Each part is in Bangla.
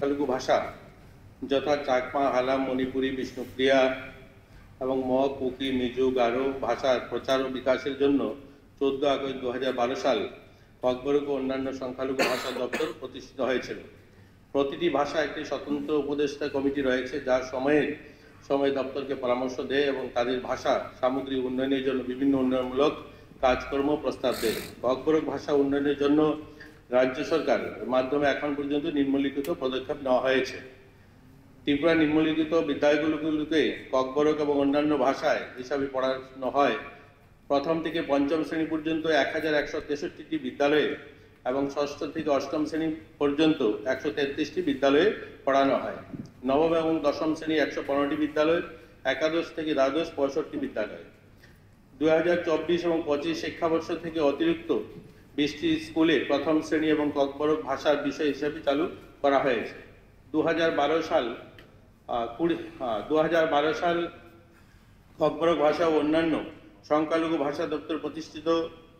সংখ্যালঘু ভাষা যথা চাকমা, হালাম, মণিপুরী, বিষ্ণুপ্রিয়া এবং মগ, কুকি, মিজো, গারো ভাষার প্রচার ও বিকাশের জন্য 14 আগস্ট 2012 সাল ককবরক ও অন্যান্য সংখ্যালঘু ভাষা দপ্তর প্রতিষ্ঠিত হয়েছিল। প্রতিটি ভাষা একটি স্বতন্ত্র উপদেষ্টা কমিটি রয়েছে, যা সময়ে দপ্তরকে পরামর্শ দেয় এবং তাদের ভাষা সামগ্রিক উন্নয়নের জন্য বিভিন্ন উন্নয়নমূলক কাজকর্ম প্রস্তাব দেয়। ককবরক ভাষা উন্নয়নের জন্য রাজ্য সরকারের মাধ্যমে এখন পর্যন্ত নিম্নলিখিত পদক্ষেপ নেওয়া হয়েছে। ত্রিপুরা নিম্নলিখিত বিদ্যালয়গুলোকে ককবরক এবং অন্যান্য ভাষায় হিসাবে পড়ানো হয়। প্রথম থেকে পঞ্চম শ্রেণী পর্যন্ত 1163টি বিদ্যালয়ে এবং ষষ্ঠ থেকে অষ্টম শ্রেণী পর্যন্ত 133টি বিদ্যালয়ে পড়ানো হয়। নবম এবং দশম শ্রেণী 115টি বিদ্যালয়, একাদশ থেকে দ্বাদশ 65 বিদ্যালয়। 2024 এবং 25 শিক্ষাবর্ষ থেকে অতিরিক্ত 20টি স্কুলে প্রথম শ্রেণী এবং ককবরক ভাষার বিষয় হিসেবে চালু করা হয়েছে। 2012 সাল ককবরক ভাষা ও অন্যান্য সংখ্যালঘু ভাষা দপ্তর প্রতিষ্ঠিত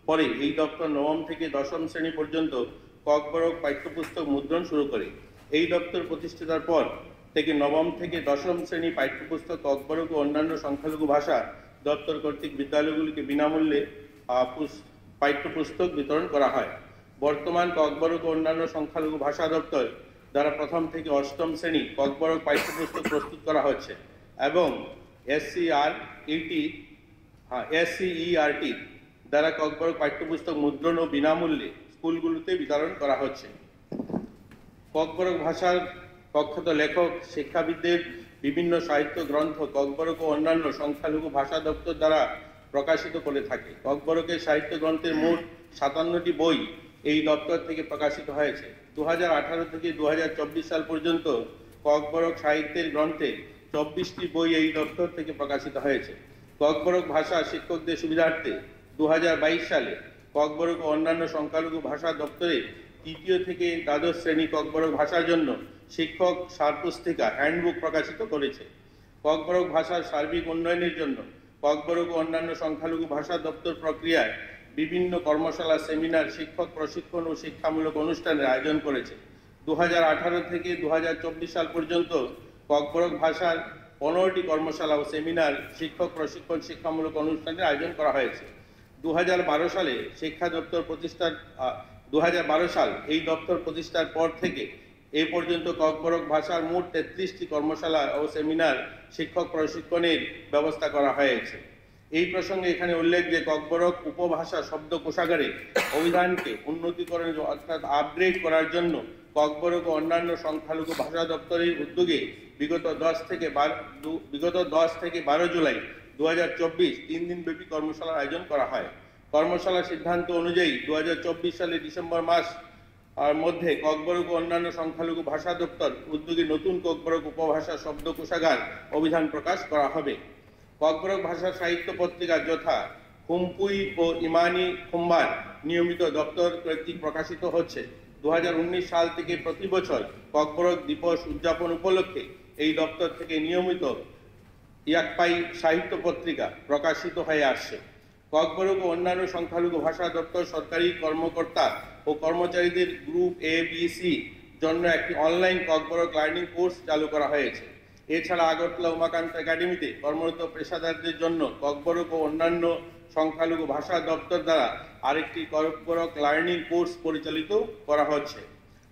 পরে এই দপ্তর নবম থেকে দশম শ্রেণী পর্যন্ত ককবরক পাঠ্যপুস্তক মুদ্রণ শুরু করে। এই দপ্তর প্রতিষ্ঠিতার পর থেকে নবম থেকে দশম শ্রেণী পাঠ্যপুস্তক ককবরক ও অন্যান্য সংখ্যালঘু ভাষা দপ্তর কর্তৃক বিদ্যালয়গুলিকে বিনামূল্যে পাঠ্যপুস্তক বিতরণ করা হয়। বর্তমান ককবরক ও অন্যান্য সংখ্যালঘু ভাষা দপ্তর দ্বারা প্রথম থেকে অষ্টম শ্রেণী ককবরক পাঠ্যপুস্তক প্রস্তুত করা হচ্ছে এবং SCERT দ্বারা ককবরক পাঠ্যপুস্তক মুদ্রণ ও বিনামূল্যে স্কুলগুলোতে বিতরণ করা হচ্ছে। ককবরক ভাষার প্রখ্যাত লেখক শিক্ষাবিদদের বিভিন্ন সাহিত্য গ্রন্থ ককবরক ও অন্যান্য সংখ্যালঘু ভাষা দপ্তর দ্বারা প্রকাশিত করে থাকে। ককবরকের সাহিত্য গ্রন্থের মোট 57টি বই এই দপ্তর থেকে প্রকাশিত হয়েছে। 2018 থেকে 2024 সাল পর্যন্ত ককবরক সাহিত্যের গ্রন্থে 24টি বই এই দপ্তর থেকে প্রকাশিত হয়েছে। ককবরক ভাষা শিক্ষকদের সুবিধার্থে 2022 সালে ককবরক ও অন্যান্য সংখ্যালঘু ভাষা দপ্তরে তৃতীয় থেকে দ্বাদশ শ্রেণী ককবরক ভাষার জন্য শিক্ষক সারপুস্তিকা হ্যান্ডবুক প্রকাশিত করেছে। ককবরক ভাষার সার্বিক উন্নয়নের জন্য ককবরক ও অন্যান্য সংখ্যালঘু ভাষা দপ্তর প্রক্রিয়ায় বিভিন্ন কর্মশালা, সেমিনার, শিক্ষক প্রশিক্ষণ ও শিক্ষামূলক অনুষ্ঠানের আয়োজন করেছে। 2018 থেকে 2024 সাল পর্যন্ত ককবরক ভাষার 15টি কর্মশালা ও সেমিনার, শিক্ষক প্রশিক্ষণ, শিক্ষামূলক অনুষ্ঠানের আয়োজন করা হয়েছে। 2012 সালে শিক্ষা দপ্তর প্রতিষ্ঠার 2012 সাল এই দপ্তর প্রতিষ্ঠার পর থেকে এই পর্যন্ত ককবরক ভাষার মোট 33টি কর্মশালা ও সেমিনার, শিক্ষক প্রশিক্ষণের ব্যবস্থা করা হয়েছে। এই প্রসঙ্গে এখানে উল্লেখ যে ককবরক উপভাষা শব্দ কোষাগারে অভিধানকে উন্নতিকরণ অর্থাৎ আপগ্রেড করার জন্য ককবরক ও অন্যান্য সংখ্যালঘু ভাষা দপ্তরের উদ্যোগে বিগত 10 থেকে 12 জুলাই 2024 3 দিনব্যাপী কর্মশালার আয়োজন করা হয়। কর্মশালার সিদ্ধান্ত অনুযায়ী 2024 সালের ডিসেম্বর মাস মধ্যে ককবরক ও অন্যান্য সংখ্যালঘু ভাষা দপ্তর উদ্যোগে নতুন ককবরক উপভাষা শব্দ কোষাগার অভিধান প্রকাশ করা হবে। ককবরক ভাষার সাহিত্য পত্রিকা যথা খুমপুই ও ইমানি খুম্বার নিয়মিত দপ্তর কর্তৃক প্রকাশিত হচ্ছে। 2019 সাল থেকে প্রতি বছর ককবরক দিবস উদযাপন উপলক্ষে এই দপ্তর থেকে নিয়মিত ইয়াকপাই সাহিত্য পত্রিকা প্রকাশিত হয়ে আসছে। ককবরক ও অন্যান্য সংখ্যালঘু ভাষা দপ্তর সরকারি কর্মকর্তা ও কর্মচারীদের গ্রুপ ABC জন্য একটি অনলাইন ককবরক লার্নিং কোর্স চালু করা হয়েছে। এছাড়া আগরতলা উমাকান্ত একাডেমিতে কর্মরত পেশাদারদের জন্য ককবরক ও অন্যান্য সংখ্যালঘু ভাষা দপ্তর দ্বারা আরেকটি ককবরক লার্নিং কোর্স পরিচালিত করা হচ্ছে।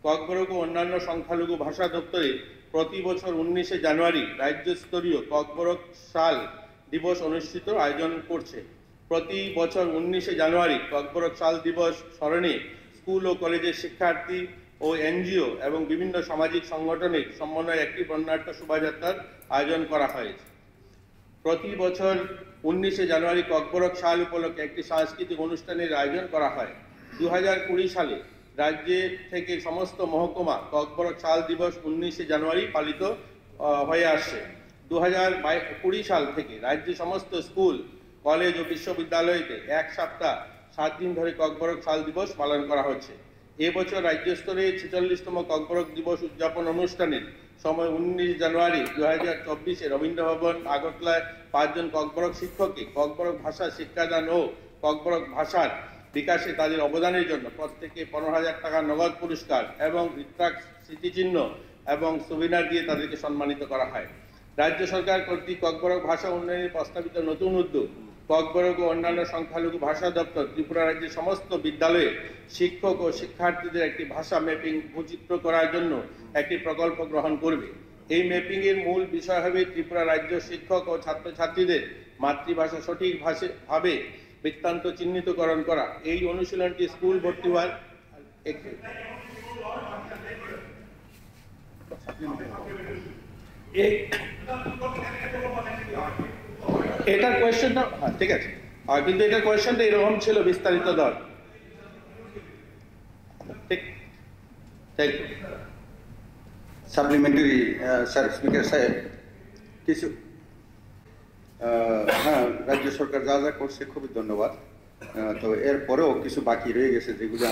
ককবরক ও অন্যান্য সংখ্যালঘু ভাষা দপ্তরে প্রতি বছর 19শে জানুয়ারি রাজ্যস্তরীয় ককবরক সাল দিবস আয়োজন করছে। প্রতি বছর 19শে জানুয়ারি ককবরক সাল দিবস স্মরণে স্কুল ও কলেজের শিক্ষার্থী ও NGO এবং বিভিন্ন সামাজিক সংগঠনের সমন্বয়ে একটি বর্ণাঢ্য শোভাযাত্রার আয়োজন করা হয়েছে। প্রতি বছর 19শে জানুয়ারি ককবরক সাল উপলক্ষে একটি সাংস্কৃতিক অনুষ্ঠানের আয়োজন করা হয়। 2020 সালে রাজ্যে থেকে সমস্ত মহকুমা ককবরক সাল দিবস 19শে জানুয়ারি পালিত হয়ে আসছে। 2020 সাল থেকে রাজ্যে সমস্ত স্কুল, কলেজ ও বিশ্ববিদ্যালয়তে এক সপ্তাহ 7 দিন ধরে ককবরক সাল দিবস পালন করা হচ্ছে। এবছর রাজ্য স্তরে 46তম ককবরক দিবস উদযাপন অনুষ্ঠানের সময় 19 জানুয়ারি 2024 রবীন্দ্র ভবন আগরতলায় 5 জন ককবরক শিক্ষককে ককবরক ভাষা শিক্ষাদান ও ককবরক ভাষার বিকাশে তাদের অবদানের জন্য প্রত্যেকে 15,000 টাকা নগদ পুরস্কার এবং স্মৃতিচিহ্ন এবং সুবিনার দিয়ে তাদেরকে সম্মানিত করা হয়। রাজ্য সরকার কর্তৃক ককবরক ভাষা উন্নয়নের প্রস্তাবিত নতুন উদ্যোগ ককবরক ও অন্যান্য সংখ্যালঘু ভাষা দপ্তর ত্রিপুরা রাজ্যের সমস্ত বিদ্যালয়ে শিক্ষক ও শিক্ষার্থীদের একটি ভাষা ম্যাপিং ভূচিত্র করার জন্য একটি প্রকল্প গ্রহণ করবে। এই ম্যাপিং এর মূল বিষয় হবে ত্রিপুরা রাজ্য শিক্ষক ও ছাত্রছাত্রীদের মাতৃভাষা সঠিক ভাবে বৃত্তান্ত চিহ্নিতকরণ করা। এই অনুশীলনটি স্কুল ভর্তি হওয়ার এটার কোয়েশ্চেনটা ঠিক আছে, কিন্তু এটার কোয়েশ্চেনটা এরকম ছিল বিস্তারিত দর। ঠিক, thank you. Supplementary sir, speaker সাহেব, কিছু হ্যাঁ, রাজ্য সরকার যা যা করছে খুবই ধন্যবাদ। তো এরপরেও কিছু বাকি রয়ে গেছে যেগুলো আমরা